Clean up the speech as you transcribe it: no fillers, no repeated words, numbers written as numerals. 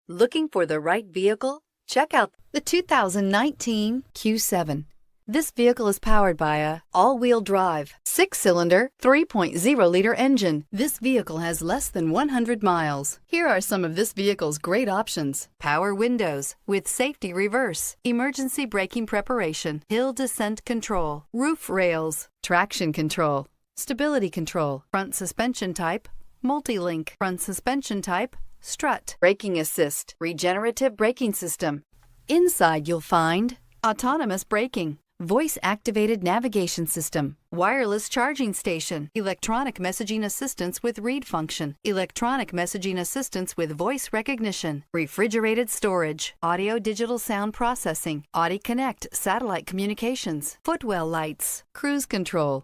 Looking for the right vehicle? Check out the 2019 Q7. This vehicle is powered by a all-wheel drive, 6-cylinder, 3.0-liter engine. This vehicle has less than 100 miles. Here are some of this vehicle's great options: power windows with safety reverse, emergency braking preparation, hill descent control, roof rails, traction control, stability control, front suspension type, multi-link, front suspension type, strut, braking assist, regenerative braking system. Inside you'll find autonomous braking, voice-activated navigation system, wireless charging station, electronic messaging assistance with read function, electronic messaging assistance with voice recognition, refrigerated storage, audio-digital sound processing, Audi Connect satellite communications, footwell lights, cruise control,